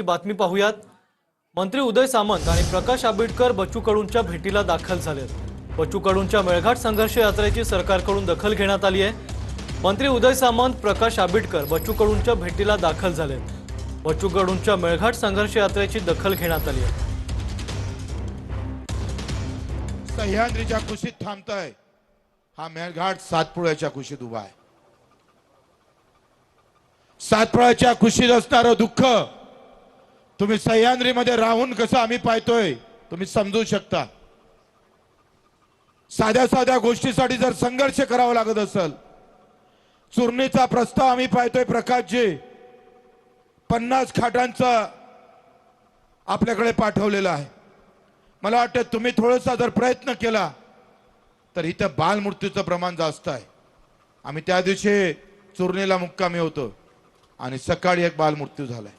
बातमी पाहूयात। मंत्री उदय सामंत आणि प्रकाश आंबेडकर बच्चू कडूंच्या भेटीला दाखल झालेत। बच्चू कडूंच्या मेळघाट संघर्ष यात्रेची सरकारकडून दखल घेण्यात आली आहे। मंत्री उदय सामंत, प्रकाश आंबेडकर बच्चू कडूंच्या भेटीला दाखल झालेत। बच्चू कडूंच्या मेळघाट संघर्ष यात्रेची दखल घेण्यात आली आहे। सह्याद्रीच्या कुशीत थांबतोय, हा मेळघाट सातपुड्याच्या कुशीत उभा आहे। सातपुड्याच्या कुशीत असणारं दुःख तुम्ही सह्याद्रीमध्ये राहून कसं आम्ही पाहतोय तुम्ही समजू शकता। साध्या साध्या गोष्टीसाठी जर संघर्ष करावा लागत असेल, चुरणीचा प्रस्ताव आम्ही पाहतोय प्रकाशजी 50 खाटांचा आपल्याकडे पाठवलेला आहे। मला वाटतं तुम्ही थोडासा जर प्रयत्न केला तर इथं बालमृत्यूचं प्रमाण जास्त आहे। आम्ही त्या दिवशी चुरणीला मुक्कामी होतो आणि सकाळी एक बालमृत्यू झालाय।